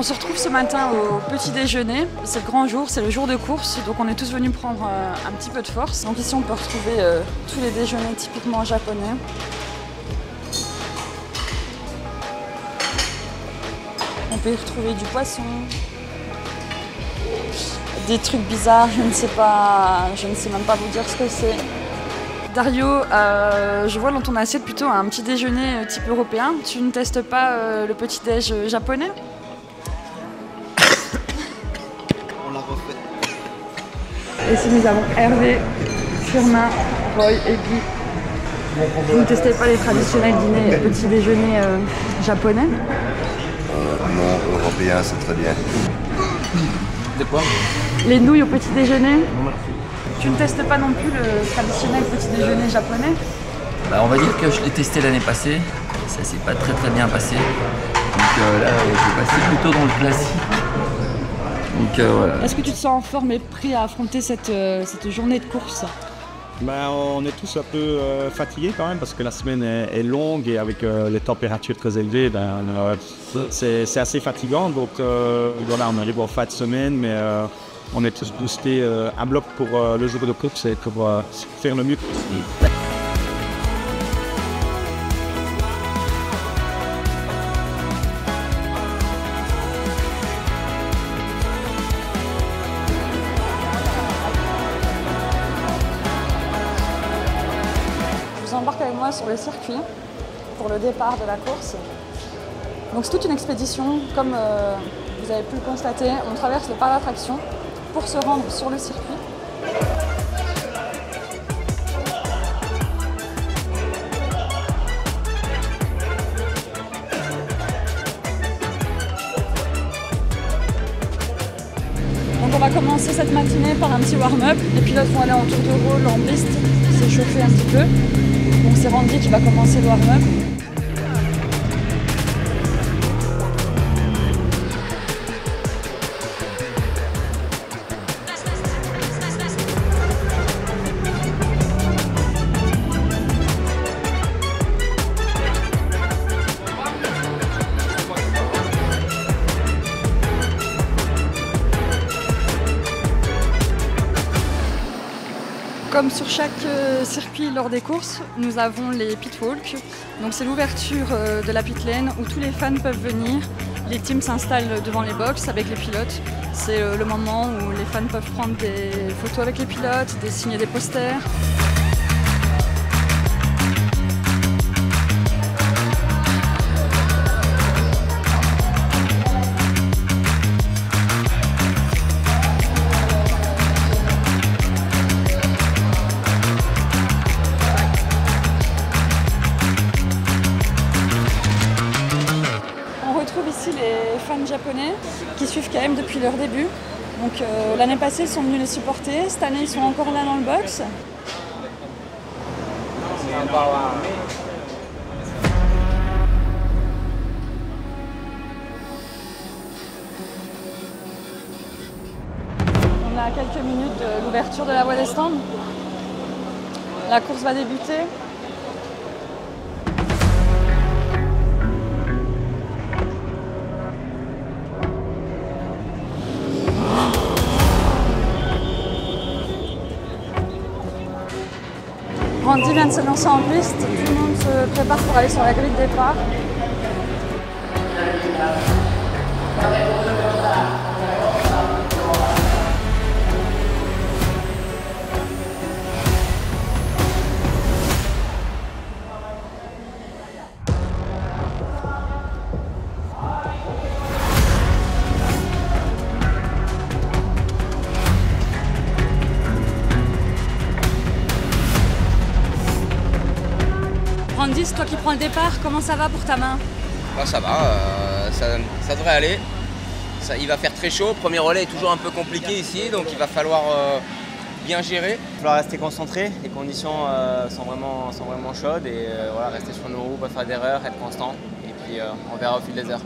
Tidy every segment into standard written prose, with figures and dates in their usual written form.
On se retrouve ce matin au petit déjeuner. C'est le grand jour, c'est le jour de course, donc on est tous venus prendre un petit peu de force. Donc ici on peut retrouver tous les déjeuners typiquement japonais. On peut y retrouver du poisson, des trucs bizarres, je ne sais même pas vous dire ce que c'est. Dario, je vois dans ton assiette plutôt un petit déjeuner type européen. Tu ne testes pas le petit déj japonais? On l'a refait. Ici nous avons Hervé, Firmin, Roy et Guy. Vous ne testez pas les traditionnels dîners petits déjeuners japonais? Non, européen, c'est très bien. De quoi? Les nouilles au petit déjeuner? Non, merci. Tu ne testes pas non plus le traditionnel petit déjeuner japonais? Bah, on va dire que je l'ai testé l'année passée. Ça s'est pas très bien passé. Donc là, je vais passer plutôt dans le classique. Donc voilà. Est-ce que tu te sens en forme et prêt à affronter cette journée de course? Ben, on est tous un peu fatigués quand même parce que la semaine est longue et avec les températures très élevées, c'est assez fatigant. Donc voilà, on arrive en fin de semaine, mais on est tous boostés à bloc pour le jour de course et pour faire le mieux. Je vous embarque avec moi sur le circuit pour le départ de la course. Donc c'est toute une expédition, comme vous avez pu le constater. On traverse le parc d'attractions pour se rendre sur le circuit. Donc on va commencer cette matinée par un petit warm-up. Les pilotes vont aller en tour de rôle, en piste, s'échauffer un petit peu. Donc c'est Randy qui va commencer le warm-up. Comme sur chaque circuit lors des courses, nous avons les pit walks. Donc c'est l'ouverture de la pit lane où tous les fans peuvent venir. Les teams s'installent devant les box avec les pilotes. C'est le moment où les fans peuvent prendre des photos avec les pilotes, signer des posters. Ici les fans japonais qui suivent KM depuis leur début. Donc l'année passée ils sont venus les supporter, cette année ils sont encore là dans le box. On est à quelques minutes de l'ouverture de la voie des stands. La course va débuter. Randy vient de se lancer en piste, tout le monde se prépare pour aller sur la grille de départ. Randy, c'est toi qui prends le départ, comment ça va pour ta main? Bah, ça va, ça devrait aller. Il va faire très chaud, premier relais est toujours un peu compliqué ici, donc il va falloir bien gérer. Il va falloir rester concentré, les conditions sont vraiment chaudes et voilà, rester sur nos roues, pas faire d'erreurs, être constant et puis on verra au fil des heures.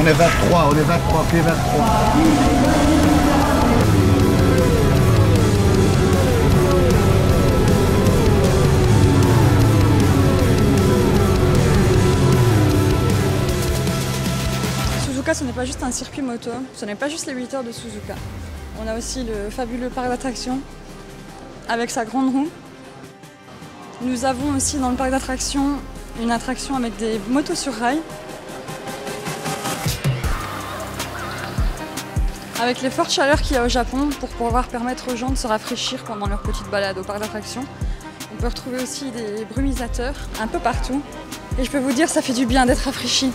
On est 23, pieds 23. Suzuka, ce n'est pas juste un circuit moto, ce n'est pas juste les 8 heures de Suzuka. On a aussi le fabuleux parc d'attractions avec sa grande roue. Nous avons aussi dans le parc d'attractions une attraction avec des motos sur rail. Avec les fortes chaleurs qu'il y a au Japon, pour pouvoir permettre aux gens de se rafraîchir pendant leur petite balade au parc d'attractions. On peut retrouver aussi des brumisateurs un peu partout. Et je peux vous dire, ça fait du bien d'être rafraîchi.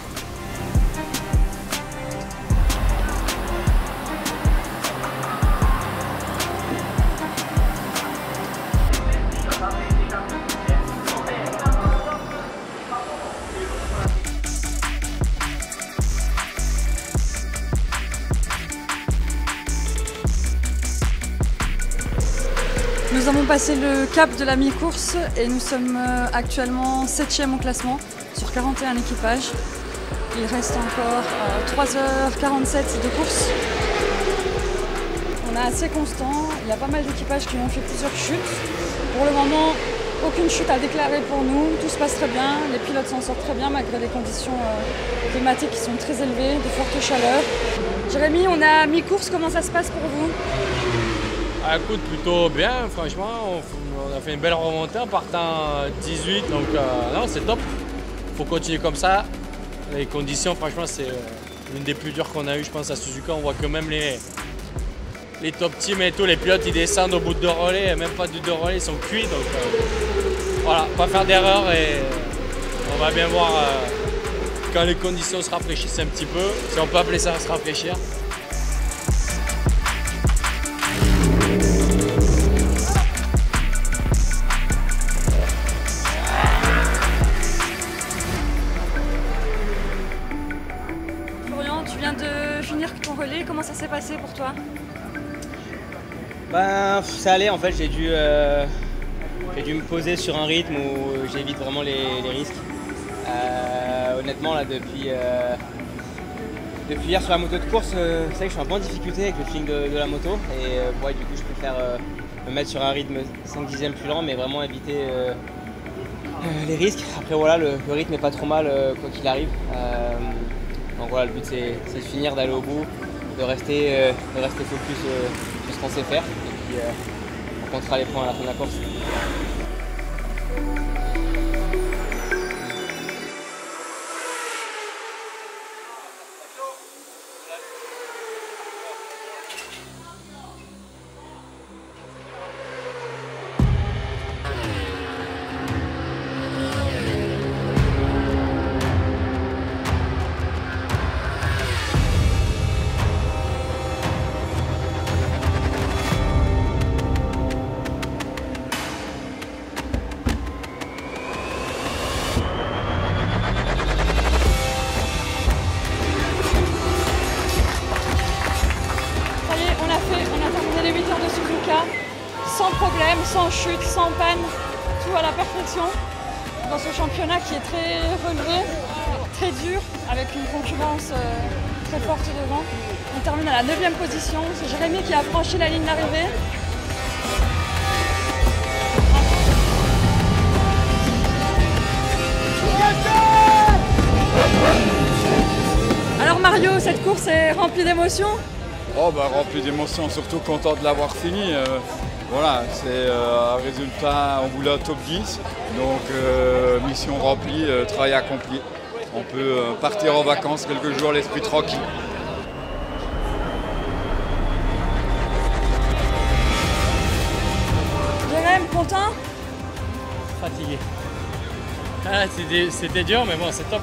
Nous avons passé le cap de la mi-course et nous sommes actuellement 7e au classement sur 41 équipages. Il reste encore 3h47 de course. On est assez constant, il y a pas mal d'équipages qui ont fait plusieurs chutes. Pour le moment, aucune chute à déclarer pour nous, tout se passe très bien, les pilotes s'en sortent très bien malgré des conditions climatiques qui sont très élevées, de fortes chaleurs. Jérémy, on est à mi-course, comment ça se passe pour vous ? Ah, écoute, plutôt bien, franchement, on a fait une belle remontée en partant 18, donc non, c'est top. Il faut continuer comme ça. Les conditions, franchement, c'est l'une des plus dures qu'on a eues, je pense, à Suzuka. On voit que même les top teams et tout, les pilotes, ils descendent au bout de 2 relais, même pas de 2 relais, ils sont cuits. Donc voilà, pas faire d'erreur et on va bien voir quand les conditions se rafraîchissent un petit peu, si on peut appeler ça se rafraîchir. Tu viens de finir ton relais, comment ça s'est passé pour toi? Ben, ça allait en fait, j'ai dû me poser sur un rythme où j'évite vraiment les risques. Honnêtement là depuis hier sur la moto de course, c'est vrai que je suis un peu en difficulté avec le feeling de la moto et ouais, du coup je préfère me mettre sur un rythme 5/10 plus lent mais vraiment éviter les risques. Après voilà, le rythme n'est pas trop mal quoi qu'il arrive. Donc voilà, le but c'est de finir, d'aller au bout, de rester focus sur ce qu'on sait faire et puis on comptera les points à la fin de la course. Sans problème, sans chute, sans panne, tout à la perfection dans ce championnat qui est très relevé, très dur, avec une concurrence très forte devant. On termine à la 9e position, c'est Jérémy qui a franchi la ligne d'arrivée. Alors Mario, cette course est remplie d'émotions? Oh bah rempli d'émotions, surtout content de l'avoir fini. Voilà, c'est un résultat, on voulait un top 10, donc mission remplie, travail accompli. On peut partir en vacances quelques jours, l'esprit tranquille. Jérémy, content? Fatigué. Ah, c'était dur, mais bon, c'est top.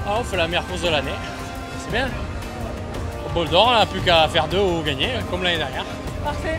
Ah, on fait la meilleure course de l'année, c'est bien. Au bol d'or, on n'a plus qu'à faire 2 ou gagner, comme l'année dernière. Parfait.